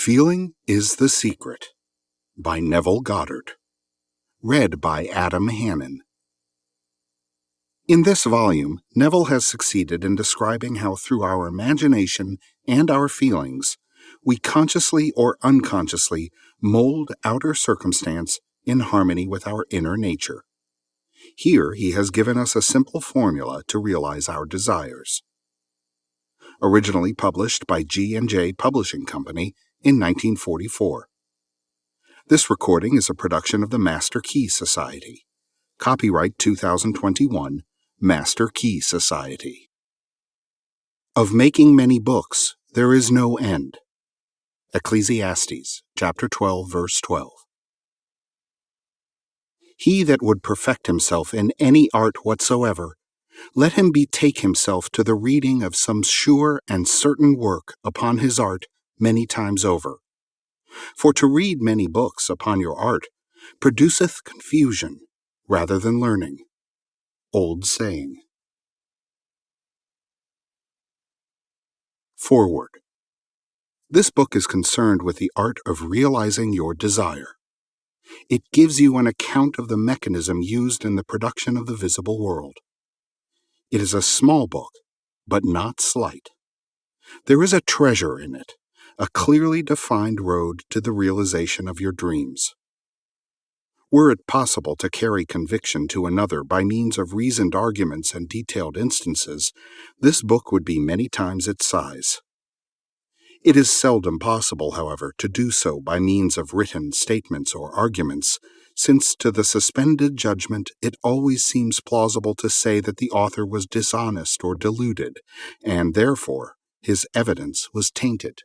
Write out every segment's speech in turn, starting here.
Feeling is the Secret by Neville Goddard. Read by Adam Hannon. In this volume, Neville has succeeded in describing how through our imagination and our feelings, we consciously or unconsciously mold outer circumstance in harmony with our inner nature. Here he has given us a simple formula to realize our desires. Originally published by G&J Publishing Company in 1944. This recording is a production of the Master Key Society. Copyright 2021, Master Key Society. Of making many books, there is no end. Ecclesiastes, chapter 12, verse 12. He that would perfect himself in any art whatsoever, let him betake himself to the reading of some sure and certain work upon his art many times over. For to read many books upon your art produceth confusion rather than learning. Old saying. Foreword. This book is concerned with the art of realizing your desire. It gives you an account of the mechanism used in the production of the visible world. It is a small book, but not slight. There is a treasure in it, a clearly defined road to the realization of your dreams. Were it possible to carry conviction to another by means of reasoned arguments and detailed instances, this book would be many times its size. It is seldom possible, however, to do so by means of written statements or arguments, since to the suspended judgment it always seems plausible to say that the author was dishonest or deluded, and therefore his evidence was tainted.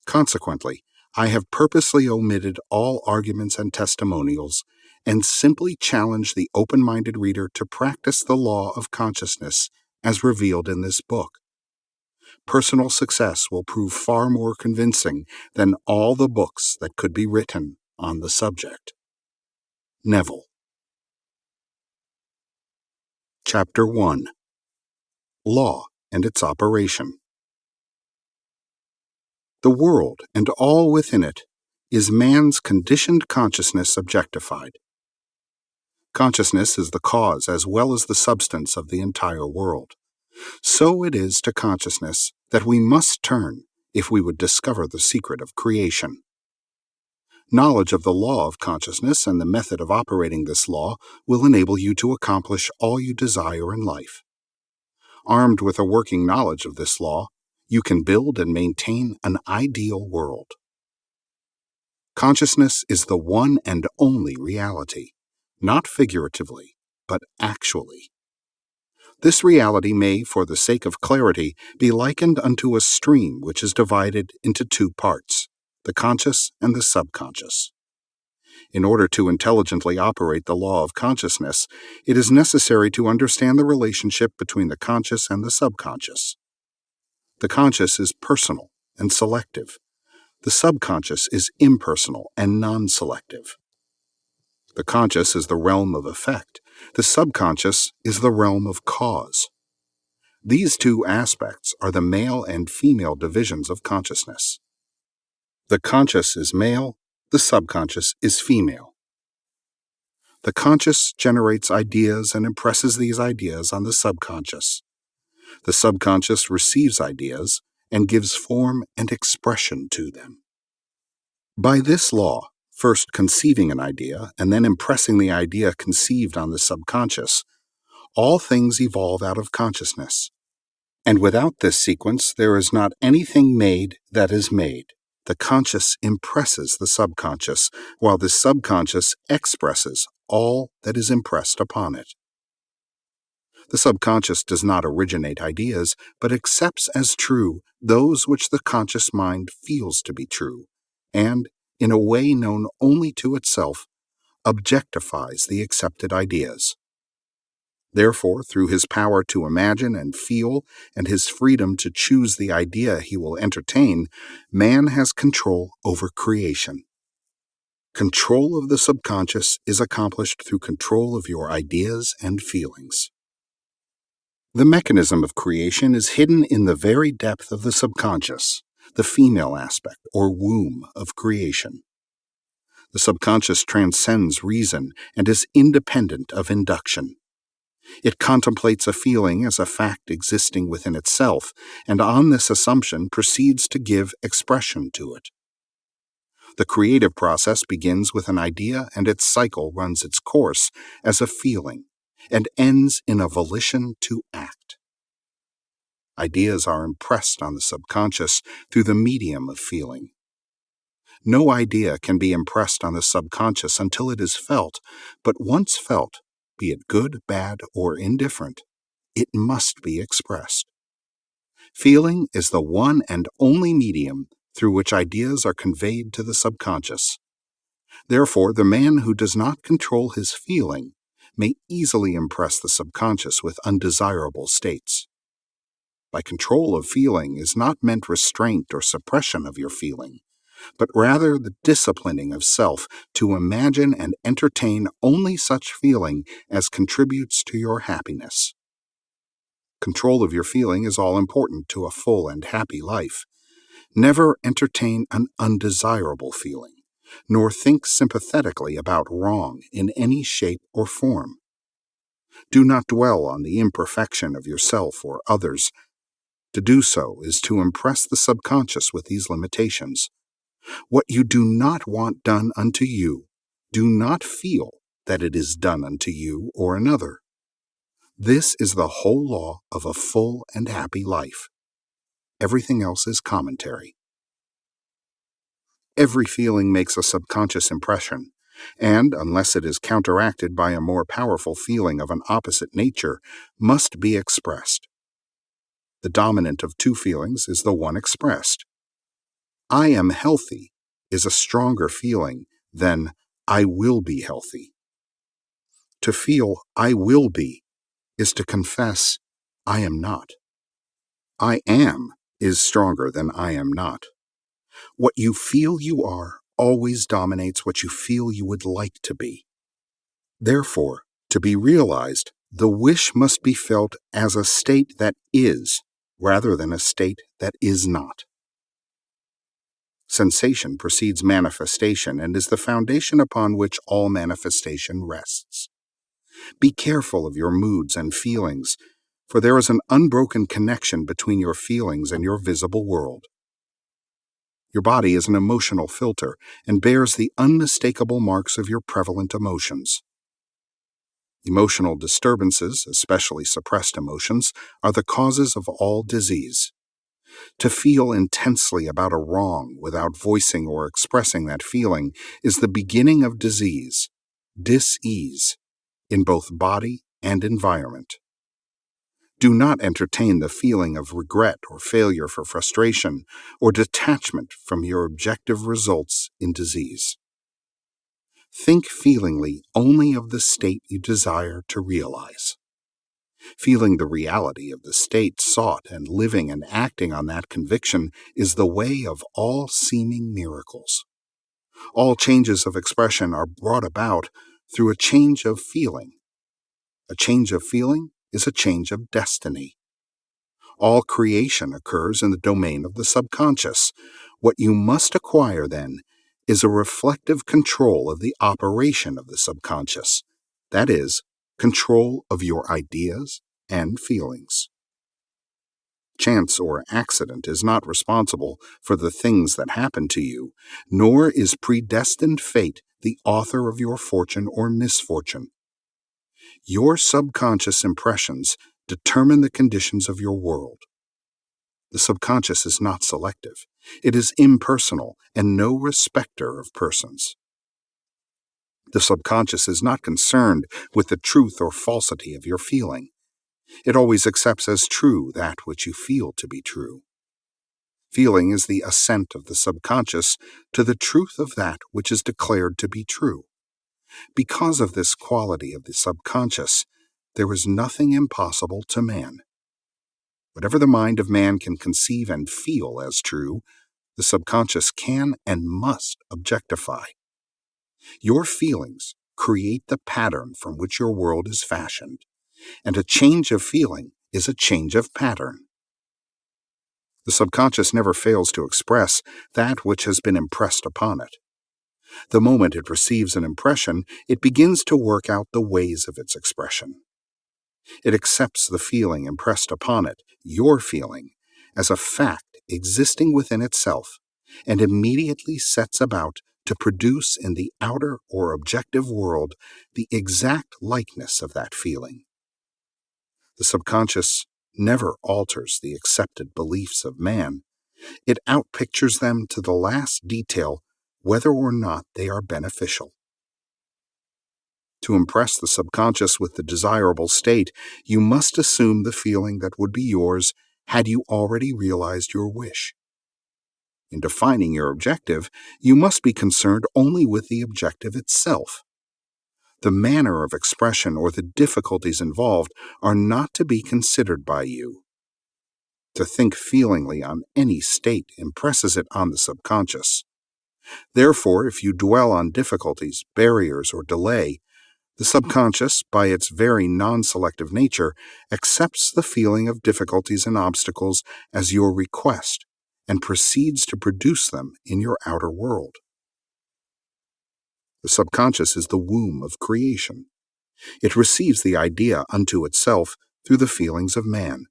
Consequently, I have purposely omitted all arguments and testimonials, and simply challenge the open-minded reader to practice the law of consciousness as revealed in this book. Personal success will prove far more convincing than all the books that could be written on the subject. Neville. Chapter 1. Law and its Operation. The world, and all within it, is man's conditioned consciousness objectified. Consciousness is the cause as well as the substance of the entire world. So it is to consciousness that we must turn if we would discover the secret of creation. Knowledge of the law of consciousness and the method of operating this law will enable you to accomplish all you desire in life. Armed with a working knowledge of this law, you can build and maintain an ideal world. Consciousness is the one and only reality, not figuratively, but actually. This reality may, for the sake of clarity, be likened unto a stream which is divided into two parts, the conscious and the subconscious. In order to intelligently operate the law of consciousness, it is necessary to understand the relationship between the conscious and the subconscious. The conscious is personal and selective. The subconscious is impersonal and non-selective. The conscious is the realm of effect. The subconscious is the realm of cause. These two aspects are the male and female divisions of consciousness. The conscious is male, the subconscious is female. The conscious generates ideas and impresses these ideas on the subconscious. The subconscious receives ideas and gives form and expression to them. By this law, first conceiving an idea and then impressing the idea conceived on the subconscious, all things evolve out of consciousness. And without this sequence, there is not anything made that is made. The conscious impresses the subconscious, while the subconscious expresses all that is impressed upon it. The subconscious does not originate ideas, but accepts as true those which the conscious mind feels to be true, and, in a way known only to itself, objectifies the accepted ideas. Therefore, through his power to imagine and feel, and his freedom to choose the idea he will entertain, man has control over creation. Control of the subconscious is accomplished through control of your ideas and feelings. The mechanism of creation is hidden in the very depth of the subconscious. the female aspect or womb of creation. The subconscious transcends reason and is independent of induction. It contemplates a feeling as a fact existing within itself, and on this assumption proceeds to give expression to it. The creative process begins with an idea, and its cycle runs its course as a feeling and ends in a volition to act. Ideas are impressed on the subconscious through the medium of feeling. No idea can be impressed on the subconscious until it is felt, but once felt, be it good, bad, or indifferent, it must be expressed. Feeling is the one and only medium through which ideas are conveyed to the subconscious. Therefore, the man who does not control his feeling may easily impress the subconscious with undesirable states. By control of feeling is not meant restraint or suppression of your feeling, but rather the disciplining of self to imagine and entertain only such feeling as contributes to your happiness. Control of your feeling is all important to a full and happy life. Never entertain an undesirable feeling, nor think sympathetically about wrong in any shape or form. Do not dwell on the imperfection of yourself or others. To do so is to impress the subconscious with these limitations. What you do not want done unto you, do not feel that it is done unto you or another. This is the whole law of a full and happy life. Everything else is commentary. Every feeling makes a subconscious impression, and, unless it is counteracted by a more powerful feeling of an opposite nature, must be expressed. The dominant of two feelings is the one expressed. I am healthy is a stronger feeling than I will be healthy. To feel I will be is to confess I am not. I am is stronger than I am not. What you feel you are always dominates what you feel you would like to be. Therefore, to be realized, the wish must be felt as a state that is, rather than a state that is not. Sensation precedes manifestation and is the foundation upon which all manifestation rests. Be careful of your moods and feelings, for there is an unbroken connection between your feelings and your visible world. Your body is an emotional filter and bears the unmistakable marks of your prevalent emotions. Emotional disturbances, especially suppressed emotions, are the causes of all disease. To feel intensely about a wrong without voicing or expressing that feeling is the beginning of disease, dis-ease, in both body and environment. Do not entertain the feeling of regret or failure for frustration or detachment from your objective results in disease. Think feelingly only of the state you desire to realize. Feeling the reality of the state sought and living and acting on that conviction is the way of all seeming miracles. All changes of expression are brought about through a change of feeling. A change of feeling is a change of destiny. All creation occurs in the domain of the subconscious. What you must acquire, then, is a reflective control of the operation of the subconscious. That is, control of your ideas and feelings. Chance or accident is not responsible for the things that happen to you, nor is predestined fate the author of your fortune or misfortune. Your subconscious impressions determine the conditions of your world. The subconscious is not selective. It is impersonal and no respecter of persons. The subconscious is not concerned with the truth or falsity of your feeling. It always accepts as true that which you feel to be true. Feeling is the assent of the subconscious to the truth of that which is declared to be true. Because of this quality of the subconscious, there is nothing impossible to man. Whatever the mind of man can conceive and feel as true, the subconscious can and must objectify. Your feelings create the pattern from which your world is fashioned, and a change of feeling is a change of pattern. The subconscious never fails to express that which has been impressed upon it. The moment it receives an impression, it begins to work out the ways of its expression. It accepts the feeling impressed upon it, your feeling, as a fact existing within itself, and immediately sets about to produce in the outer or objective world the exact likeness of that feeling. The subconscious never alters the accepted beliefs of man. It outpictures them to the last detail, whether or not they are beneficial. To impress the subconscious with the desirable state, you must assume the feeling that would be yours had you already realized your wish. In defining your objective, you must be concerned only with the objective itself. The manner of expression or the difficulties involved are not to be considered by you. To think feelingly on any state impresses it on the subconscious. Therefore, if you dwell on difficulties, barriers, or delay, the subconscious, by its very non-selective nature, accepts the feeling of difficulties and obstacles as your request and proceeds to produce them in your outer world. The subconscious is the womb of creation. It receives the idea unto itself through the feelings of man.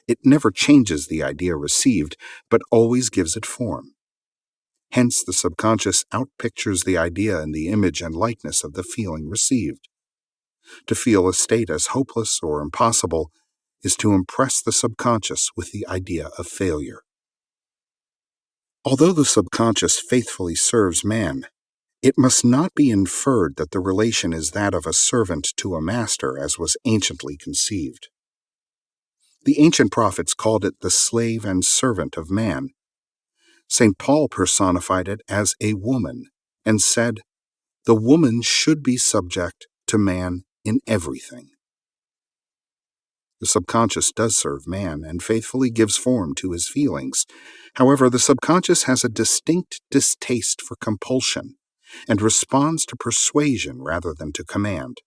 It never changes the idea received, but always gives it form. Hence, the subconscious outpictures the idea in the image and likeness of the feeling received. To feel a state as hopeless or impossible is to impress the subconscious with the idea of failure. Although the subconscious faithfully serves man, it must not be inferred that the relation is that of a servant to a master as was anciently conceived. The ancient prophets called it the slave and servant of man. St. Paul personified it as a woman and said, "The woman should be subject to man in everything." The subconscious does serve man and faithfully gives form to his feelings. However, the subconscious has a distinct distaste for compulsion and responds to persuasion rather than to command.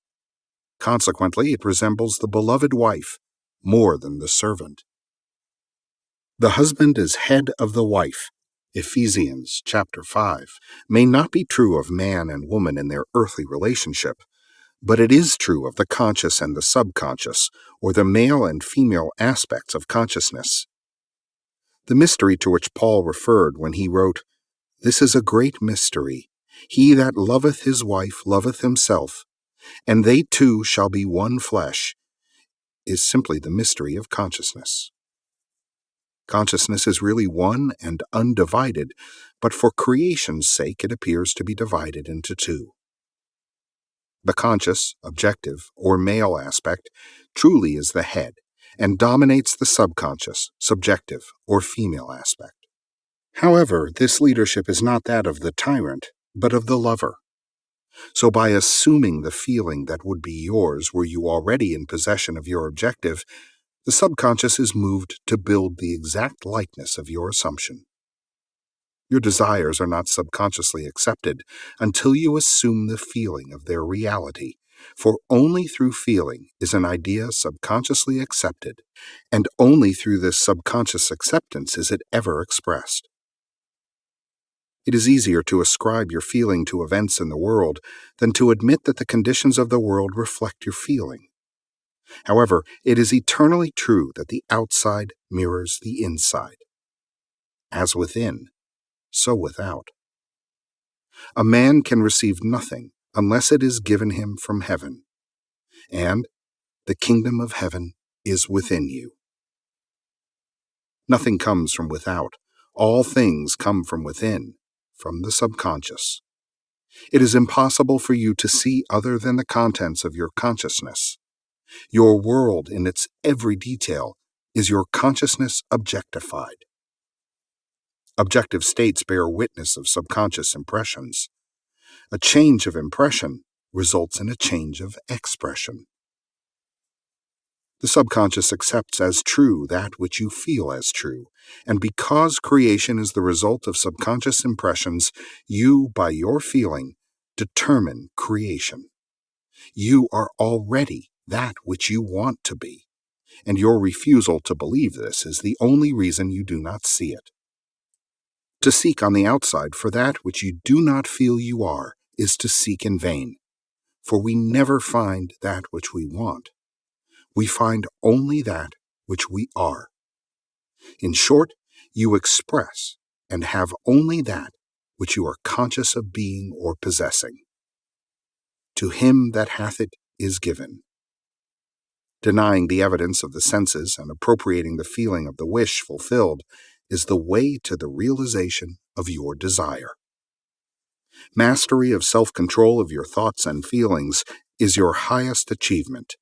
Consequently, it resembles the beloved wife more than the servant. The husband is head of the wife. Ephesians chapter 5 may not be true of man and woman in their earthly relationship, but it is true of the conscious and the subconscious, or the male and female aspects of consciousness. The mystery to which Paul referred when he wrote, "This is a great mystery. He that loveth his wife loveth himself, and they two shall be one flesh," is simply the mystery of consciousness. Consciousness is really one and undivided, but for creation's sake it appears to be divided into two. The conscious, objective, or male aspect truly is the head and dominates the subconscious, subjective, or female aspect. However, this leadership is not that of the tyrant, but of the lover. So by assuming the feeling that would be yours were you already in possession of your objective, the subconscious is moved to build the exact likeness of your assumption. Your desires are not subconsciously accepted until you assume the feeling of their reality, for only through feeling is an idea subconsciously accepted, and only through this subconscious acceptance is it ever expressed. It is easier to ascribe your feeling to events in the world than to admit that the conditions of the world reflect your feeling. However, it is eternally true that the outside mirrors the inside. As within, so without. A man can receive nothing unless it is given him from heaven, and the kingdom of heaven is within you. Nothing comes from without. All things come from within, from the subconscious. It is impossible for you to see other than the contents of your consciousness. Your world in its every detail is your consciousness objectified. Objective states bear witness of subconscious impressions. A change of impression results in a change of expression. The subconscious accepts as true that which you feel as true, and because creation is the result of subconscious impressions, you, by your feeling, determine creation. You are already that which you want to be. and your refusal to believe this is the only reason you do not see it. To seek on the outside for that which you do not feel you are is to seek in vain, for we never find that which we want. We find only that which we are. In short, you express and have only that which you are conscious of being or possessing. To him that hath it is given. Denying the evidence of the senses and appropriating the feeling of the wish fulfilled is the way to the realization of your desire. Mastery of self-control of your thoughts and feelings is your highest achievement.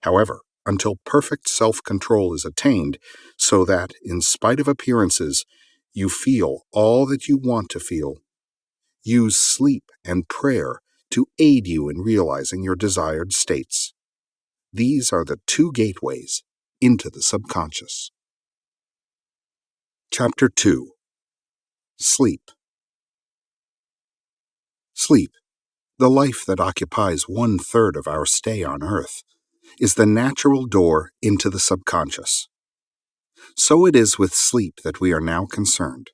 However, until perfect self-control is attained, so that, in spite of appearances, you feel all that you want to feel, use sleep and prayer to aid you in realizing your desired states. These are the two gateways into the subconscious. Chapter 2. Sleep. Sleep, the life that occupies 1/3 of our stay on earth, is the natural door into the subconscious. So it is with sleep that we are now concerned.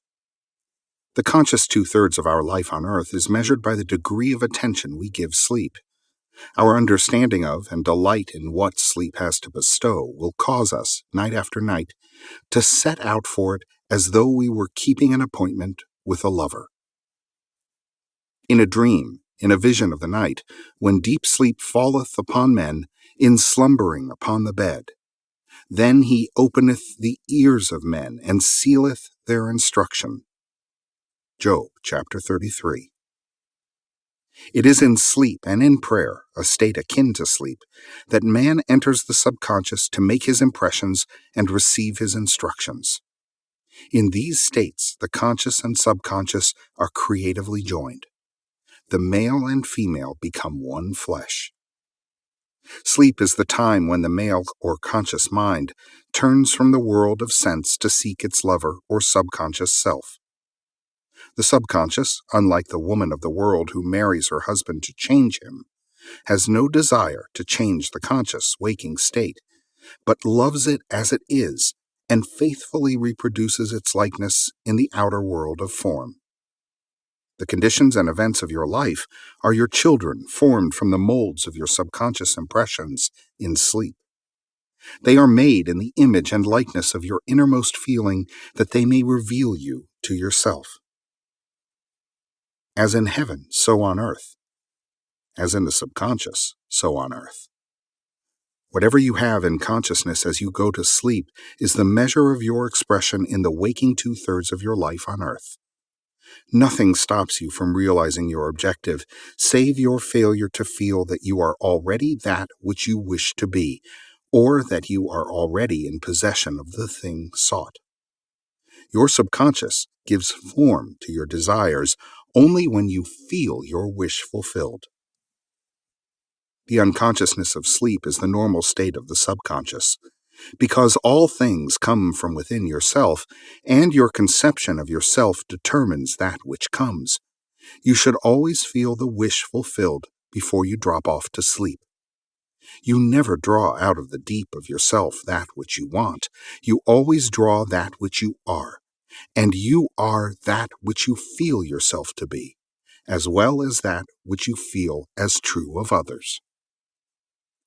The conscious 2/3 of our life on earth is measured by the degree of attention we give sleep. Our understanding of and delight in what sleep has to bestow will cause us, night after night, to set out for it as though we were keeping an appointment with a lover. In a dream, in a vision of the night, when deep sleep falleth upon men, in slumbering upon the bed, then he openeth the ears of men, and sealeth their instruction. Job chapter 33. It is in sleep and in prayer, a state akin to sleep, that man enters the subconscious to make his impressions and receive his instructions. In these states, the conscious and subconscious are creatively joined. The male and female become one flesh. Sleep is the time when the male or conscious mind turns from the world of sense to seek its lover or subconscious self. The subconscious, unlike the woman of the world who marries her husband to change him, has no desire to change the conscious waking state, but loves it as it is and faithfully reproduces its likeness in the outer world of form. The conditions and events of your life are your children formed from the molds of your subconscious impressions in sleep. They are made in the image and likeness of your innermost feeling that they may reveal you to yourself. As in heaven, so on earth. As in the subconscious, so on earth. Whatever you have in consciousness as you go to sleep is the measure of your expression in the waking 2/3 of your life on earth. Nothing stops you from realizing your objective, save your failure to feel that you are already that which you wish to be, or that you are already in possession of the thing sought. Your subconscious gives form to your desires only when you feel your wish fulfilled. The unconsciousness of sleep is the normal state of the subconscious. Because all things come from within yourself, and your conception of yourself determines that which comes, you should always feel the wish fulfilled before you drop off to sleep. You never draw out of the deep of yourself that which you want. You always draw that which you are, and you are that which you feel yourself to be, as well as that which you feel as true of others.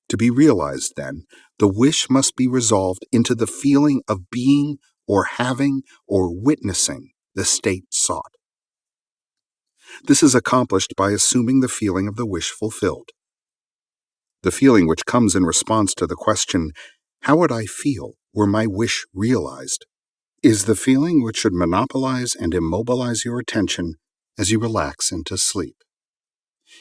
To be realized, then, the wish must be resolved into the feeling of being or having or witnessing the state sought. This is accomplished by assuming the feeling of the wish fulfilled. The feeling which comes in response to the question, "How would I feel were my wish realized?" is the feeling which should monopolize and immobilize your attention as you relax into sleep.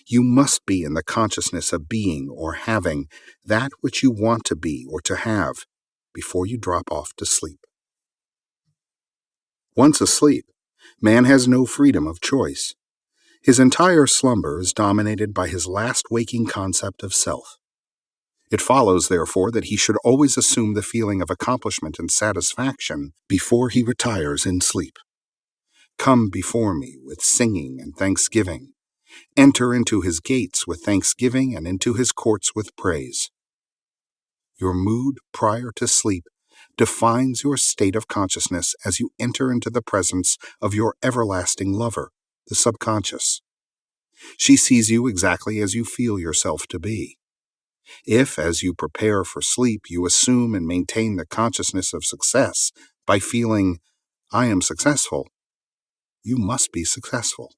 You must be in the consciousness of being or having that which you want to be or to have before you drop off to sleep. Once asleep, man has no freedom of choice. His entire slumber is dominated by his last waking concept of self. It follows, therefore, that he should always assume the feeling of accomplishment and satisfaction before he retires in sleep. Come before me with singing and thanksgiving. Enter into his gates with thanksgiving and into his courts with praise. Your mood prior to sleep defines your state of consciousness as you enter into the presence of your everlasting lover, the subconscious. She sees you exactly as you feel yourself to be. If, as you prepare for sleep, you assume and maintain the consciousness of success by feeling, I am successful, you must be successful.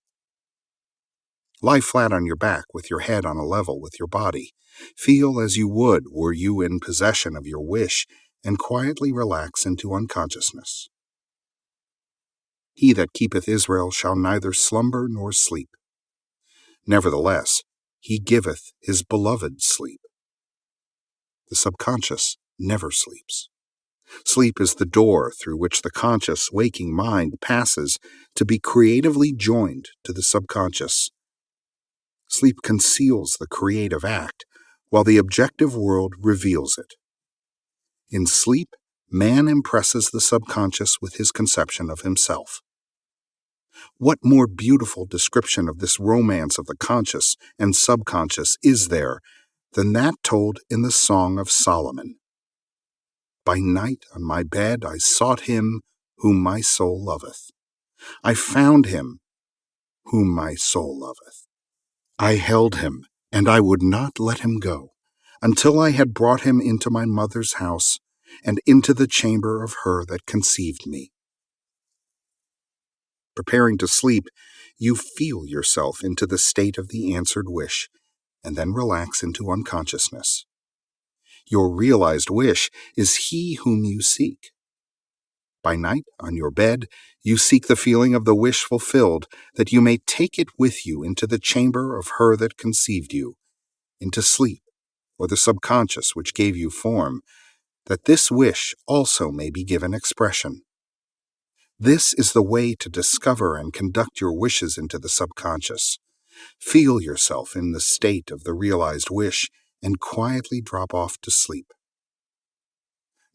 Lie flat on your back with your head on a level with your body. Feel as you would were you in possession of your wish, and quietly relax into unconsciousness. He that keepeth Israel shall neither slumber nor sleep. Nevertheless, he giveth his beloved sleep. The subconscious never sleeps. Sleep is the door through which the conscious, waking mind passes to be creatively joined to the subconscious. Sleep conceals the creative act, while the objective world reveals it. In sleep, man impresses the subconscious with his conception of himself. What more beautiful description of this romance of the conscious and subconscious is there than that told in the Song of Solomon? By night on my bed I sought him whom my soul loveth. I found him whom my soul loveth. I held him, and I would not let him go, until I had brought him into my mother's house, and into the chamber of her that conceived me. Preparing to sleep, you feel yourself into the state of the answered wish, and then relax into unconsciousness. Your realized wish is he whom you seek. By night, on your bed, you seek the feeling of the wish fulfilled, that you may take it with you into the chamber of her that conceived you, into sleep, or the subconscious which gave you form, that this wish also may be given expression. This is the way to discover and conduct your wishes into the subconscious. Feel yourself in the state of the realized wish and quietly drop off to sleep.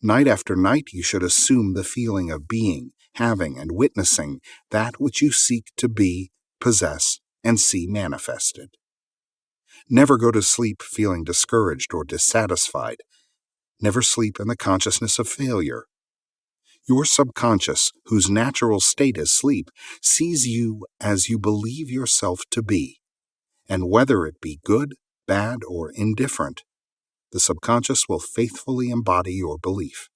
Night after night, you should assume the feeling of being, having, and witnessing that which you seek to be, possess, and see manifested. Never go to sleep feeling discouraged or dissatisfied. Never sleep in the consciousness of failure. Your subconscious, whose natural state is sleep, sees you as you believe yourself to be, and whether it be good, bad, or indifferent, the subconscious will faithfully embody your belief.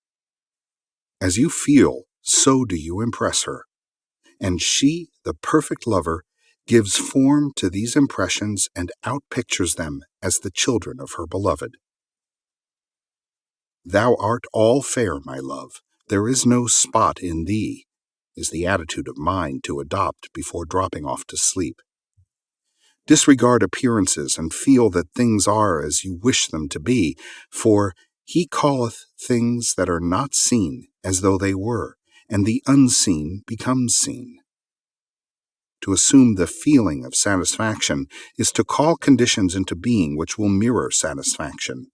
As you feel, so do you impress her, and she, the perfect lover, gives form to these impressions and outpictures them as the children of her beloved. Thou art all fair, my love, there is no spot in thee, is the attitude of mind to adopt before dropping off to sleep. Disregard appearances and feel that things are as you wish them to be, for he calleth things that are not seen as though they were, and the unseen becomes seen. To assume the feeling of satisfaction is to call conditions into being which will mirror satisfaction.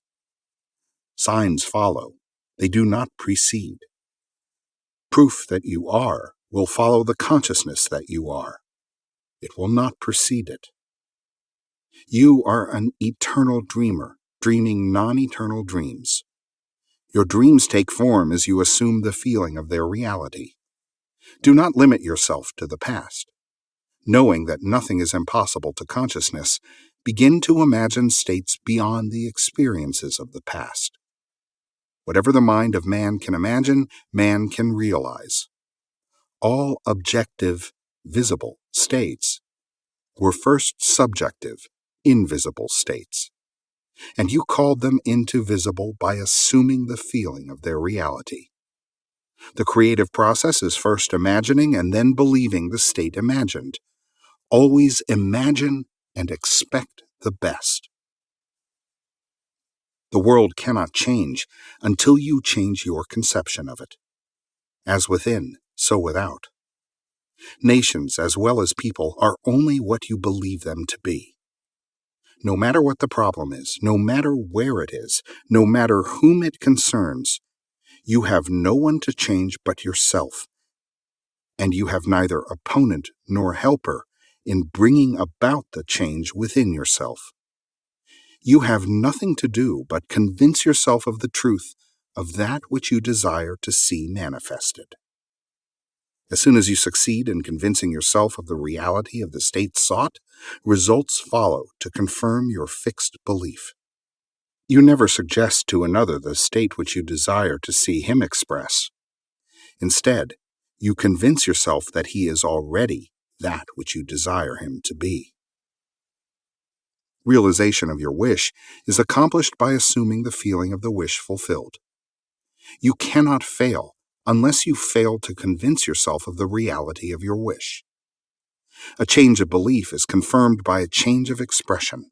Signs follow, they do not precede. Proof that you are will follow the consciousness that you are. It will not precede it. You are an eternal dreamer, dreaming non-eternal dreams. Your dreams take form as you assume the feeling of their reality. Do not limit yourself to the past. Knowing that nothing is impossible to consciousness, begin to imagine states beyond the experiences of the past. Whatever the mind of man can imagine, man can realize. All objective, visible states were first subjective, invisible states, and you called them into visible by assuming the feeling of their reality. The creative process is first imagining and then believing the state imagined. Always imagine and expect the best. The world cannot change until you change your conception of it. As within, so without. Nations, as well as people, are only what you believe them to be. No matter what the problem is, no matter where it is, no matter whom it concerns, you have no one to change but yourself, and you have neither opponent nor helper in bringing about the change within yourself. You have nothing to do but convince yourself of the truth of that which you desire to see manifested. As soon as you succeed in convincing yourself of the reality of the state sought, results follow to confirm your fixed belief. You never suggest to another the state which you desire to see him express. Instead, you convince yourself that he is already that which you desire him to be. Realization of your wish is accomplished by assuming the feeling of the wish fulfilled. You cannot fail unless you fail to convince yourself of the reality of your wish. A change of belief is confirmed by a change of expression.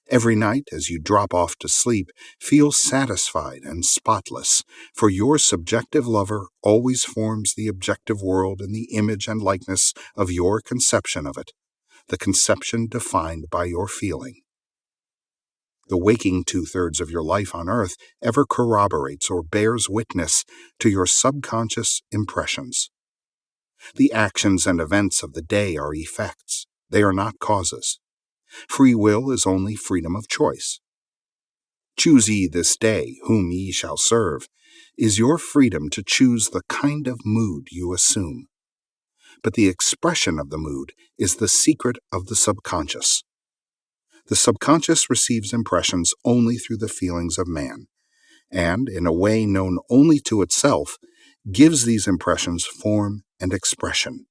Every night, as you drop off to sleep, feel satisfied and spotless, for your subjective lover always forms the objective world in the image and likeness of your conception of it, the conception defined by your feeling. The waking two-thirds of your life on earth ever corroborates or bears witness to your subconscious impressions. The actions and events of the day are effects. They are not causes. Free will is only freedom of choice. Choose ye this day whom ye shall serve is your freedom to choose the kind of mood you assume. But the expression of the mood is the secret of the subconscious. The subconscious receives impressions only through the feelings of man, and, in a way known only to itself, gives these impressions form and expression.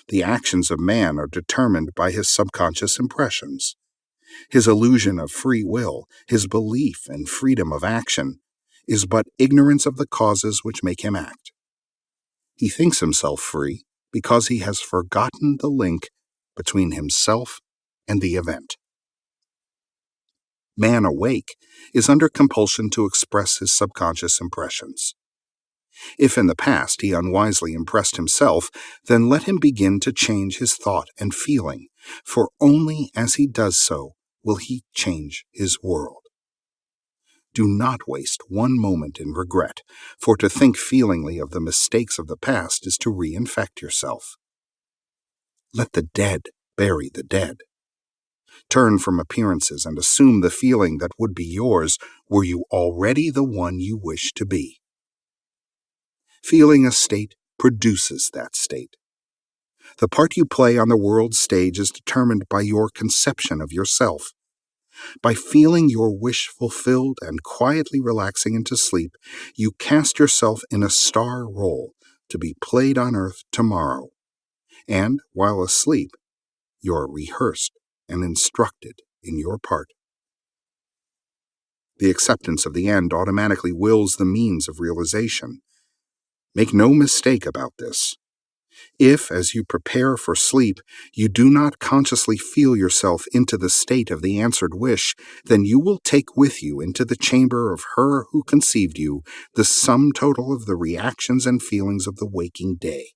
The actions of man are determined by his subconscious impressions. His illusion of free will, his belief in freedom of action, is but ignorance of the causes which make him act. He thinks himself free because he has forgotten the link between himself and the event. Man awake is under compulsion to express his subconscious impressions. If in the past he unwisely impressed himself, then let him begin to change his thought and feeling, for only as he does so will he change his world. Do not waste one moment in regret, for to think feelingly of the mistakes of the past is to reinfect yourself. Let the dead bury the dead. Turn from appearances and assume the feeling that would be yours were you already the one you wish to be. Feeling a state produces that state. The part you play on the world's stage is determined by your conception of yourself. By feeling your wish fulfilled and quietly relaxing into sleep, you cast yourself in a star role to be played on earth tomorrow. And, while asleep, you are rehearsed and instructed in your part. The acceptance of the end automatically wills the means of realization. Make no mistake about this. If, as you prepare for sleep, you do not consciously feel yourself into the state of the answered wish, then you will take with you into the chamber of her who conceived you the sum total of the reactions and feelings of the waking day.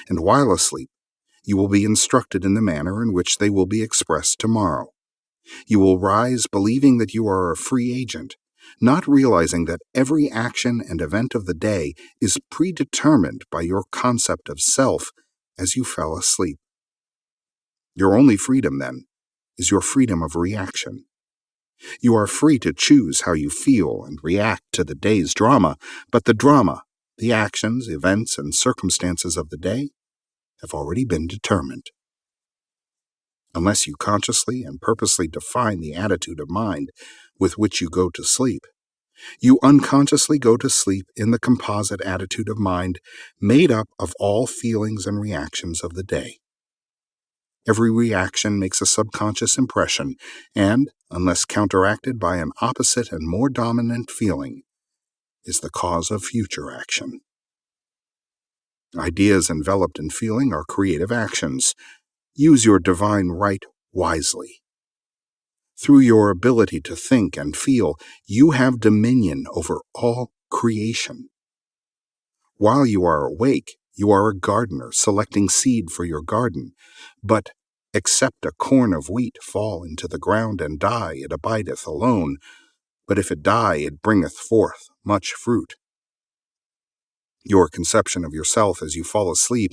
And while asleep, you will be instructed in the manner in which they will be expressed tomorrow. You will rise believing that you are a free agent, not realizing that every action and event of the day is predetermined by your concept of self as you fell asleep. Your only freedom, then, is your freedom of reaction. You are free to choose how you feel and react to the day's drama, but the drama, the actions, events, and circumstances of the day have already been determined. Unless you consciously and purposely define the attitude of mind with which you go to sleep, you unconsciously go to sleep in the composite attitude of mind made up of all feelings and reactions of the day. Every reaction makes a subconscious impression and, unless counteracted by an opposite and more dominant feeling, is the cause of future action. Ideas enveloped in feeling are creative actions. Use your divine right wisely. Through your ability to think and feel, you have dominion over all creation. While you are awake, you are a gardener selecting seed for your garden, but except a corn of wheat fall into the ground and die, it abideth alone, but if it die, it bringeth forth much fruit. Your conception of yourself as you fall asleep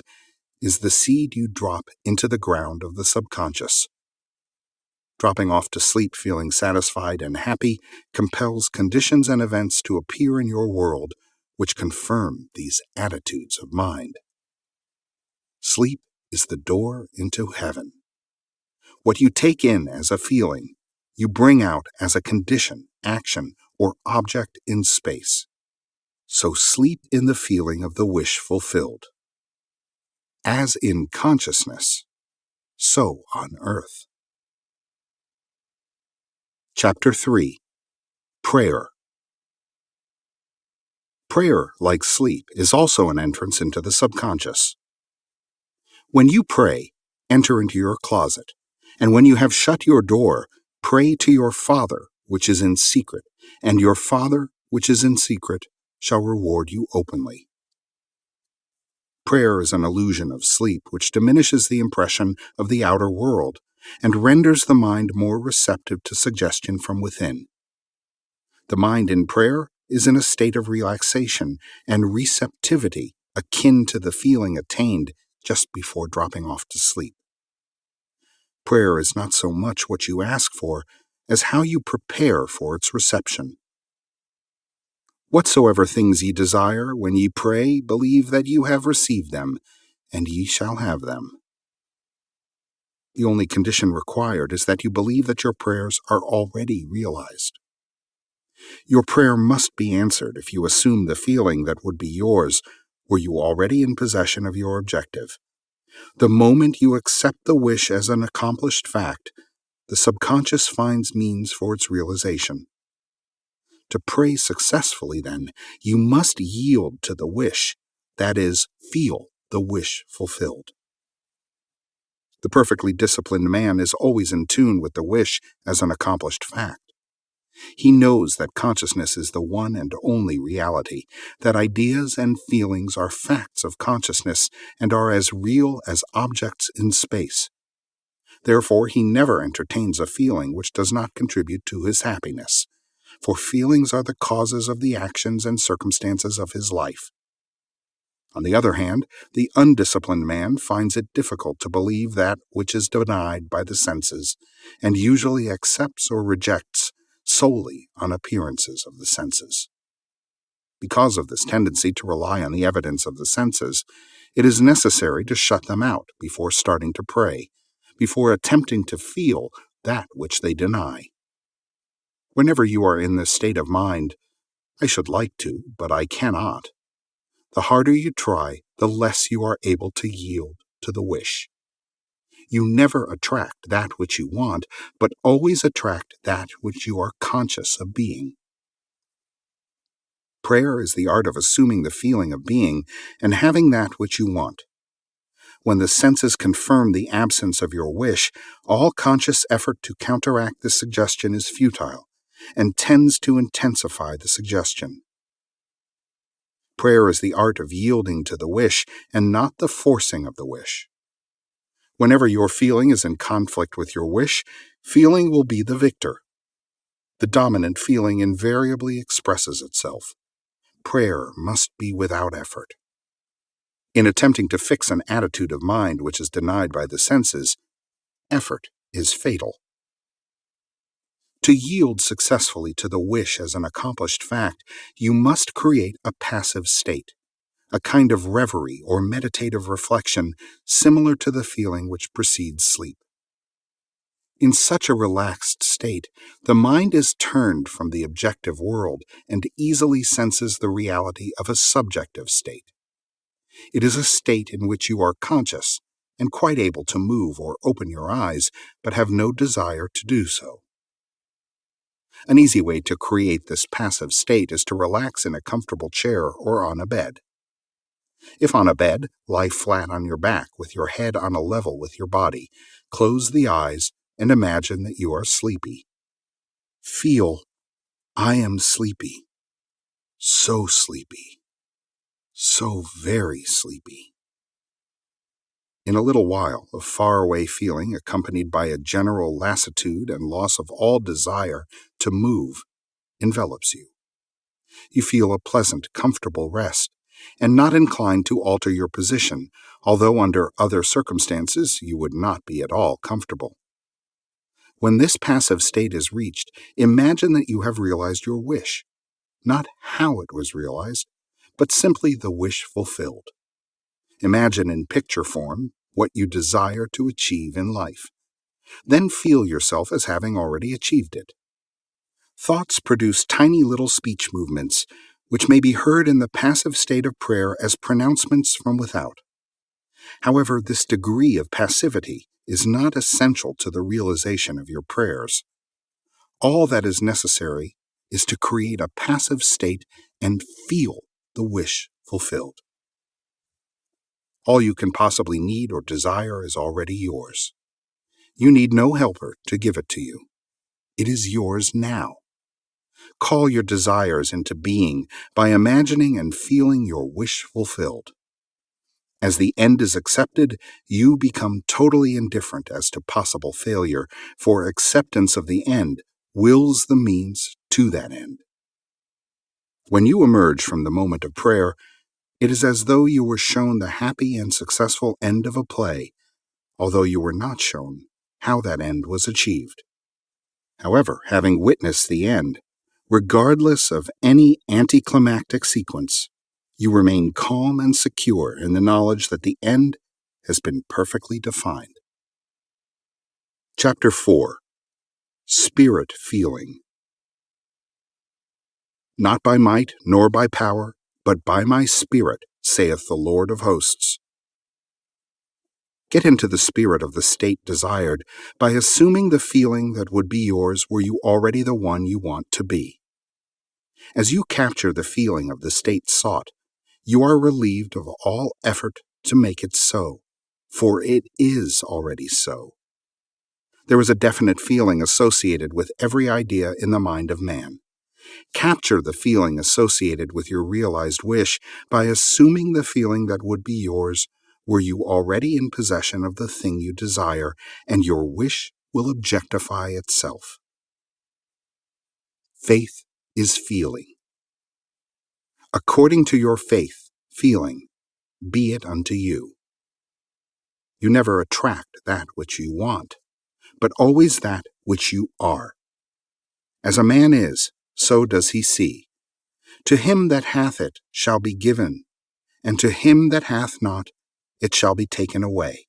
is the seed you drop into the ground of the subconscious. Dropping off to sleep feeling satisfied and happy compels conditions and events to appear in your world which confirm these attitudes of mind. Sleep is the door into heaven. What you take in as a feeling, you bring out as a condition, action, or object in space. So sleep in the feeling of the wish fulfilled. As in consciousness, so on earth. Chapter 3. Prayer. Prayer, like sleep, is also an entrance into the subconscious. When you pray, enter into your closet, and when you have shut your door, pray to your Father, which is in secret, and your Father, which is in secret, shall reward you openly. Prayer is an illusion of sleep which diminishes the impression of the outer world and renders the mind more receptive to suggestion from within. The mind in prayer is in a state of relaxation and receptivity akin to the feeling attained just before dropping off to sleep. Prayer is not so much what you ask for as how you prepare for its reception. Whatsoever things ye desire, when ye pray, believe that you have received them, and ye shall have them. The only condition required is that you believe that your prayers are already realized. Your prayer must be answered if you assume the feeling that would be yours were you already in possession of your objective. The moment you accept the wish as an accomplished fact, the subconscious finds means for its realization. To pray successfully, then, you must yield to the wish, that is, feel the wish fulfilled. The perfectly disciplined man is always in tune with the wish as an accomplished fact. He knows that consciousness is the one and only reality, that ideas and feelings are facts of consciousness and are as real as objects in space. Therefore, he never entertains a feeling which does not contribute to his happiness, for feelings are the causes of the actions and circumstances of his life. On the other hand, the undisciplined man finds it difficult to believe that which is denied by the senses, and usually accepts or rejects solely on appearances of the senses. Because of this tendency to rely on the evidence of the senses, it is necessary to shut them out before starting to pray, before attempting to feel that which they deny. Whenever you are in this state of mind, I should like to, but I cannot, the harder you try, the less you are able to yield to the wish. You never attract that which you want, but always attract that which you are conscious of being. Prayer is the art of assuming the feeling of being and having that which you want. When the senses confirm the absence of your wish, all conscious effort to counteract the suggestion is futile and tends to intensify the suggestion. Prayer is the art of yielding to the wish and not the forcing of the wish. Whenever your feeling is in conflict with your wish, feeling will be the victor. The dominant feeling invariably expresses itself. Prayer must be without effort. In attempting to fix an attitude of mind which is denied by the senses, effort is fatal. To yield successfully to the wish as an accomplished fact, you must create a passive state, a kind of reverie or meditative reflection similar to the feeling which precedes sleep. In such a relaxed state, the mind is turned from the objective world and easily senses the reality of a subjective state. It is a state in which you are conscious and quite able to move or open your eyes, but have no desire to do so. An easy way to create this passive state is to relax in a comfortable chair or on a bed. If on a bed, lie flat on your back with your head on a level with your body, close the eyes, and imagine that you are sleepy. Feel, I am sleepy, so very sleepy. In a little while, a faraway feeling accompanied by a general lassitude and loss of all desire to move envelops you. You feel a pleasant, comfortable rest, and not inclined to alter your position, although under other circumstances you would not be at all comfortable. When this passive state is reached, imagine that you have realized your wish, not how it was realized, but simply the wish fulfilled. Imagine in picture form what you desire to achieve in life. Then feel yourself as having already achieved it. Thoughts produce tiny little speech movements, which may be heard in the passive state of prayer as pronouncements from without. However, this degree of passivity is not essential to the realization of your prayers. All that is necessary is to create a passive state and feel the wish fulfilled. All you can possibly need or desire is already yours. You need no helper to give it to you. It is yours now. Call your desires into being by imagining and feeling your wish fulfilled. As the end is accepted, you become totally indifferent as to possible failure, for acceptance of the end wills the means to that end. When you emerge from the moment of prayer, it is as though you were shown the happy and successful end of a play, although you were not shown how that end was achieved. However, having witnessed the end, regardless of any anticlimactic sequence, you remain calm and secure in the knowledge that the end has been perfectly defined. Chapter 4. Spirit Feeling. Not by might nor by power, but by my Spirit, saith the Lord of hosts. Get into the spirit of the state desired by assuming the feeling that would be yours were you already the one you want to be. As you capture the feeling of the state sought, you are relieved of all effort to make it so, for it is already so. There is a definite feeling associated with every idea in the mind of man. Capture the feeling associated with your realized wish by assuming the feeling that would be yours were you already in possession of the thing you desire, and your wish will objectify itself. Faith is feeling. According to your faith, feeling, be it unto you. You never attract that which you want, but always that which you are. As a man is, so does he see. To him that hath it shall be given, and to him that hath not, it shall be taken away.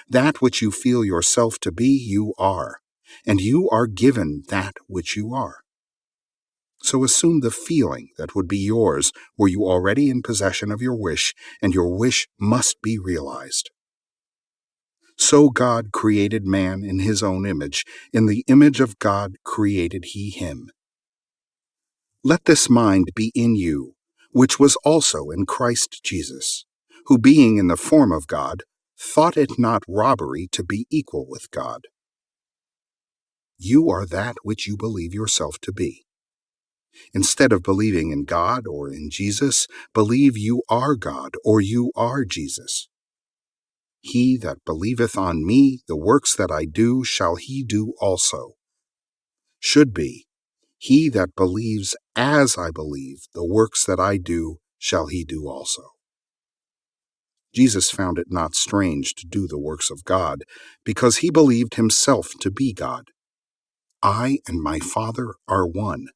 That which you feel yourself to be, you are, and you are given that which you are. So assume the feeling that would be yours were you already in possession of your wish, and your wish must be realized. So God created man in his own image. In the image of God created he him. Let this mind be in you, which was also in Christ Jesus, who being in the form of God, thought it not robbery to be equal with God. You are that which you believe yourself to be. Instead of believing in God or in Jesus, believe you are God or you are Jesus. He that believeth on me, the works that I do, shall he do also. Should be, he that believes as I believe, the works that I do, shall he do also. Jesus found it not strange to do the works of God, because he believed himself to be God. I and my Father are one.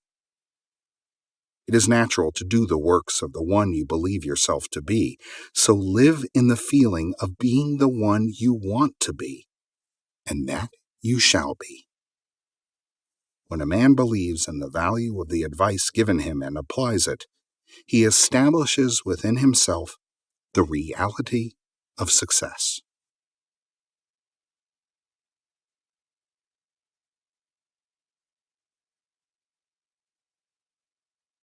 It is natural to do the works of the one you believe yourself to be, so live in the feeling of being the one you want to be, and that you shall be. When a man believes in the value of the advice given him and applies it, he establishes within himself the reality of success.